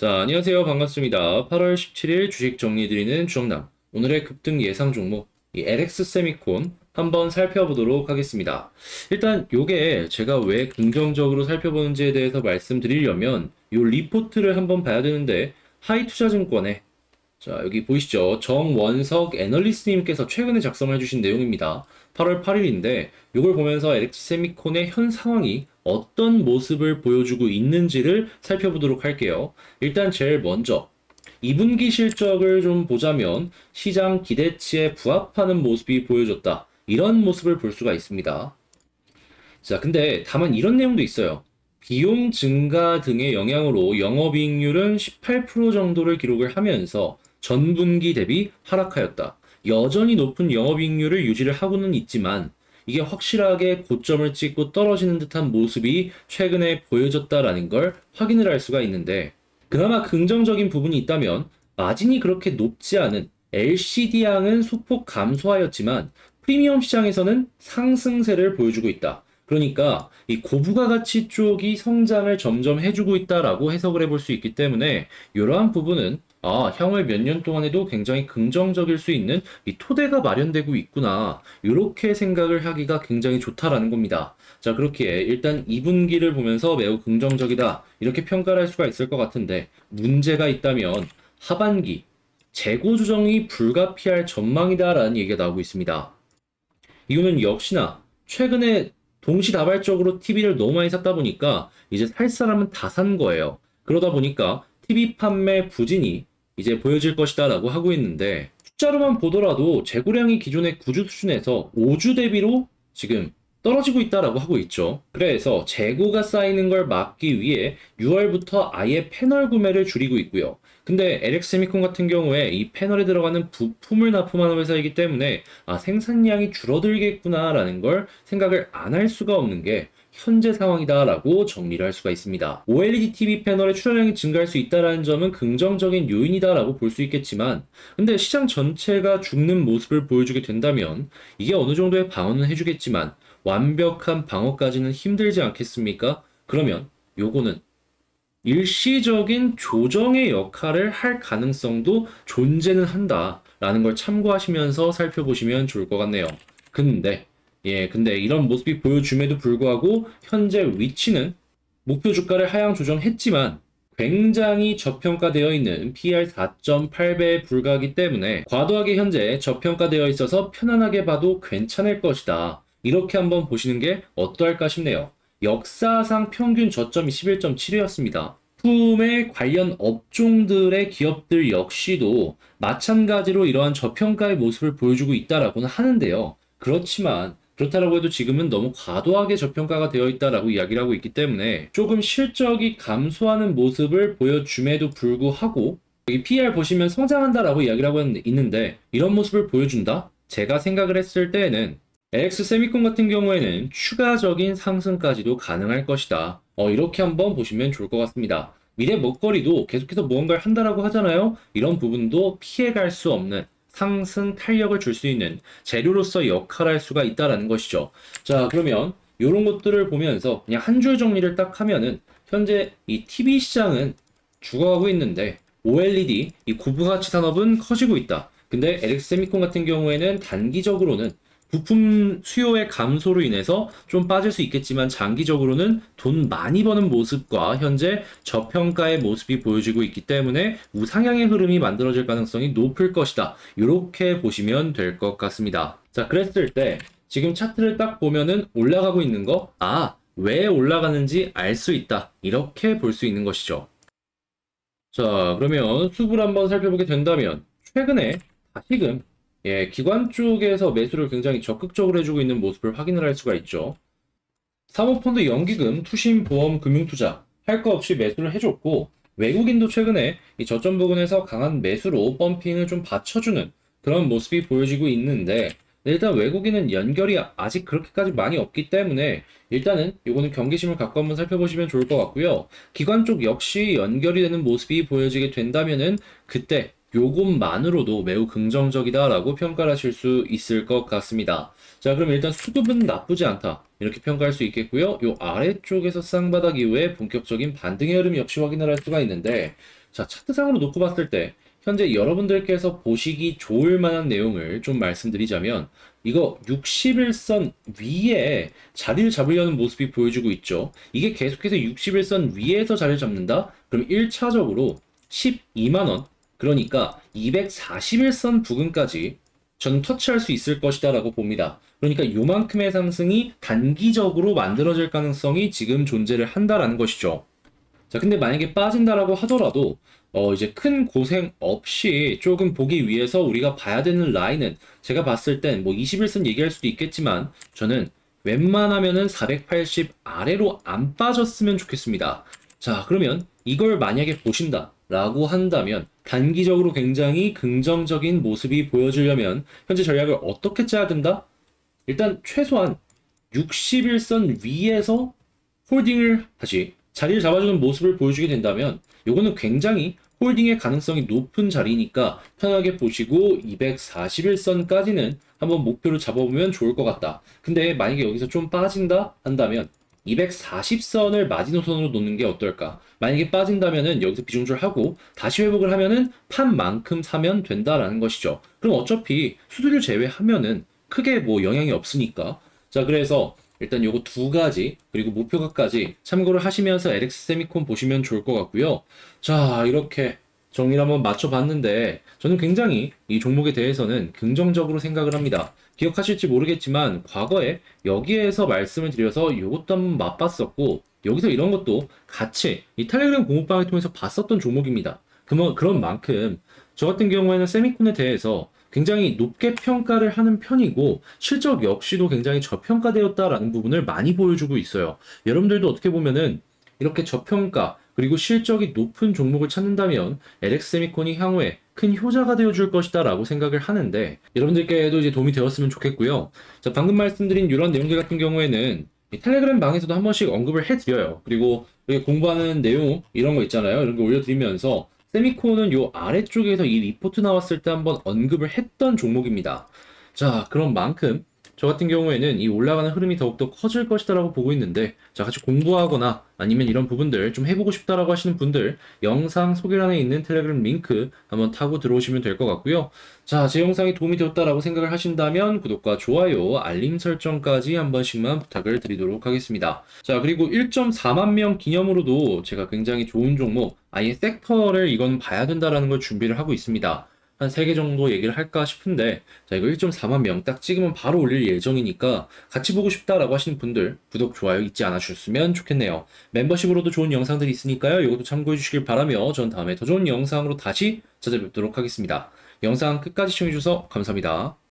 자, 안녕하세요. 반갑습니다. 8월 17일 주식 정리해드리는 주정남. 오늘의 급등 예상 종목, 이 LX 세미콘 한번 살펴보도록 하겠습니다. 일단 요게 제가 왜 긍정적으로 살펴보는지에 대해서 말씀드리려면 요 리포트를 한번 봐야 되는데, 하이투자증권에 자, 여기 보이시죠? 정원석 애널리스트님께서 최근에 작성해 주신 내용입니다. 8월 8일인데 이걸 보면서 LX 세미콘의 현 상황이 어떤 모습을 보여주고 있는지를 살펴보도록 할게요. 일단 제일 먼저 2분기 실적을 좀 보자면 시장 기대치에 부합하는 모습이 보여졌다. 이런 모습을 볼 수가 있습니다. 자, 근데 다만 이런 내용도 있어요. 비용 증가 등의 영향으로 영업이익률은 18% 정도를 기록을 하면서 전분기 대비 하락하였다. 여전히 높은 영업이익률을 유지를 하고는 있지만 이게 확실하게 고점을 찍고 떨어지는 듯한 모습이 최근에 보여졌다라는 걸 확인을 할 수가 있는데, 그나마 긍정적인 부분이 있다면 마진이 그렇게 높지 않은 LCD양은 소폭 감소하였지만 프리미엄 시장에서는 상승세를 보여주고 있다. 그러니까 이 고부가 가치 쪽이 성장을 점점 해주고 있다라고 해석을 해볼 수 있기 때문에 이러한 부분은 향후 몇 년 동안에도 굉장히 긍정적일 수 있는 이 토대가 마련되고 있구나. 이렇게 생각을 하기가 굉장히 좋다라는 겁니다. 자, 그렇게 일단 2분기를 보면서 매우 긍정적이다. 이렇게 평가를 할 수가 있을 것 같은데, 문제가 있다면 하반기 재고 조정이 불가피할 전망이다라는 얘기가 나오고 있습니다. 이유는 역시나 최근에 동시다발적으로 TV를 너무 많이 샀다 보니까 이제 살 사람은 다 산 거예요. 그러다 보니까 TV 판매 부진이 이제 보여질 것이다 라고 하고 있는데, 숫자로만 보더라도 재고량이 기존의 9주 수준에서 5주 대비로 지금 떨어지고 있다라고 하고 있죠. 그래서 재고가 쌓이는 걸 막기 위해 6월부터 아예 패널 구매를 줄이고 있고요. 근데 LX세미콘 같은 경우에 이 패널에 들어가는 부품을 납품하는 회사이기 때문에 생산량이 줄어들겠구나라는 걸 생각을 안 할 수가 없는 게 현재 상황이다라고 정리를 할 수가 있습니다. OLED TV 패널의 출하량이 증가할 수 있다는 점은 긍정적인 요인이다라고 볼 수 있겠지만, 근데 시장 전체가 죽는 모습을 보여주게 된다면 이게 어느 정도의 방어는 해주겠지만 완벽한 방어까지는 힘들지 않겠습니까? 그러면 요거는 일시적인 조정의 역할을 할 가능성도 존재는 한다라는 걸 참고하시면서 살펴보시면 좋을 것 같네요. 근데 이런 모습이 보여줌에도 불구하고 현재 위치는 목표 주가를 하향 조정했지만 굉장히 저평가되어 있는 PR 4.8배에 불과하기 때문에 과도하게 현재 저평가되어 있어서 편안하게 봐도 괜찮을 것이다. 이렇게 한번 보시는 게 어떠할까 싶네요. 역사상 평균 저점이 11.7이었습니다. 품에 관련 업종들의 기업들 역시도 마찬가지로 이러한 저평가의 모습을 보여주고 있다라고는 하는데요. 그렇다라고 해도 지금은 너무 과도하게 저평가가 되어 있다라고 이야기를 하고 있기 때문에 조금 실적이 감소하는 모습을 보여줌에도 불구하고 여기 PR 보시면 성장한다라고 이야기를 하고 있는데, 이런 모습을 보여준다? 제가 생각을 했을 때에는 LX 세미콘 같은 경우에는 추가적인 상승까지도 가능할 것이다. 이렇게 한번 보시면 좋을 것 같습니다. 미래 먹거리도 계속해서 무언가를 한다라고 하잖아요. 이런 부분도 피해갈 수 없는 상승 탄력을 줄 수 있는 재료로서 역할을 할 수가 있다라는 것이죠. 자, 그러면 이런 것들을 보면서 그냥 한 줄 정리를 딱 하면은 현재 이 TV 시장은 죽어가고 있는데 OLED 이 고부가치 산업은 커지고 있다. 근데 LX 세미콘 같은 경우에는 단기적으로는 부품 수요의 감소로 인해서 좀 빠질 수 있겠지만 장기적으로는 돈 많이 버는 모습과 현재 저평가의 모습이 보여지고 있기 때문에 우상향의 흐름이 만들어질 가능성이 높을 것이다. 이렇게 보시면 될 것 같습니다. 자, 그랬을 때 지금 차트를 딱 보면은 올라가고 있는 거, 왜 올라가는지 알 수 있다. 이렇게 볼 수 있는 것이죠. 자, 그러면 수급을 한번 살펴보게 된다면 최근에 다시금 기관 쪽에서 매수를 굉장히 적극적으로 해주고 있는 모습을 확인을 할 수가 있죠. 사모펀드 연기금, 투신, 보험, 금융투자 할 거 없이 매수를 해줬고, 외국인도 최근에 이 저점 부근에서 강한 매수로 펌핑을 좀 받쳐주는 그런 모습이 보여지고 있는데, 일단 외국인은 연결이 아직 그렇게까지 많이 없기 때문에 일단은 이거는 경계심을 갖고 한번 살펴보시면 좋을 것 같고요. 기관 쪽 역시 연결이 되는 모습이 보여지게 된다면은 그때 요것만으로도 매우 긍정적이다라고 평가를 하실 수 있을 것 같습니다. 자, 그럼 일단 수급은 나쁘지 않다. 이렇게 평가할 수 있겠고요. 요 아래쪽에서 쌍바닥 이후에 본격적인 반등의 흐름 역시 확인을 할 수가 있는데, 자, 차트상으로 놓고 봤을 때 현재 여러분들께서 보시기 좋을 만한 내용을 좀 말씀드리자면 이거 61선 위에 자리를 잡으려는 모습이 보여주고 있죠. 이게 계속해서 61선 위에서 자리를 잡는다? 그럼 1차적으로 12만 원, 그러니까 241선 부근까지 저는 터치할 수 있을 것이다 라고 봅니다. 그러니까 요만큼의 상승이 단기적으로 만들어질 가능성이 지금 존재를 한다라는 것이죠. 자, 근데 만약에 빠진다라고 하더라도 이제 큰 고생 없이 조금 보기 위해서 우리가 봐야 되는 라인은 제가 봤을 땐 뭐 21선 얘기할 수도 있겠지만 저는 웬만하면은 480 아래로 안 빠졌으면 좋겠습니다. 자, 그러면 이걸 만약에 보신다라고 한다면 단기적으로 굉장히 긍정적인 모습이 보여지려면 현재 전략을 어떻게 짜야 된다? 일단 최소한 61선 위에서 홀딩을 다시 자리를 잡아주는 모습을 보여주게 된다면 요거는 굉장히 홀딩의 가능성이 높은 자리니까 편하게 보시고 241선까지는 한번 목표를 잡아보면 좋을 것 같다. 근데 만약에 여기서 좀 빠진다 한다면 240선을 마지노선으로 놓는 게 어떨까? 만약에 빠진다면은 여기서 비중줄하고 다시 회복을 하면은 판만큼 사면 된다라는 것이죠. 그럼 어차피 수수료 제외하면은 크게 뭐 영향이 없으니까. 자, 그래서 일단 요거 두 가지 그리고 목표가까지 참고를 하시면서 LX 세미콘 보시면 좋을 것 같고요. 자, 이렇게 정리를 한번 맞춰봤는데 저는 굉장히 이 종목에 대해서는 긍정적으로 생각을 합니다. 기억하실지 모르겠지만 과거에 여기에서 말씀을 드려서 이것도 한번 맛봤었고 여기서 이런 것도 같이 이 텔레그램 공부방을 통해서 봤었던 종목입니다. 그런 만큼 저 같은 경우에는 세미콘에 대해서 굉장히 높게 평가를 하는 편이고 실적 역시도 굉장히 저평가되었다라는 부분을 많이 보여주고 있어요. 여러분들도 어떻게 보면은 이렇게 저평가 그리고 실적이 높은 종목을 찾는다면 LX 세미콘이 향후에 큰 효자가 되어줄 것이다 라고 생각을 하는데 여러분들께도 이제 도움이 되었으면 좋겠고요. 자, 방금 말씀드린 이런 내용들 같은 경우에는 이 텔레그램 방에서도 한 번씩 언급을 해드려요. 그리고 이렇게 공부하는 내용 이런 거 있잖아요. 이런 거 올려드리면서 세미콘은 요 아래쪽에서 이 리포트 나왔을 때 한번 언급을 했던 종목입니다. 자, 그런 만큼 저 같은 경우에는 이 올라가는 흐름이 더욱더 커질 것이다라고 보고 있는데 자, 같이 공부하거나 아니면 이런 부분들 좀 해보고 싶다라고 하시는 분들 영상 소개란에 있는 텔레그램 링크 한번 타고 들어오시면 될 것 같고요. 자, 제 영상이 도움이 되었다라고 생각을 하신다면 구독과 좋아요, 알림 설정까지 한 번씩만 부탁을 드리도록 하겠습니다. 자, 그리고 1.4만 명 기념으로도 제가 굉장히 좋은 종목, 아예 섹터를 이건 봐야 된다라는 걸 준비를 하고 있습니다. 한 3개 정도 얘기를 할까 싶은데 자, 이거 1.4만 명 딱 찍으면 바로 올릴 예정이니까 같이 보고 싶다라고 하시는 분들 구독, 좋아요 잊지 않아 주셨으면 좋겠네요. 멤버십으로도 좋은 영상들이 있으니까요. 이것도 참고해 주시길 바라며 전 다음에 더 좋은 영상으로 다시 찾아뵙도록 하겠습니다. 영상 끝까지 시청해 주셔서 감사합니다.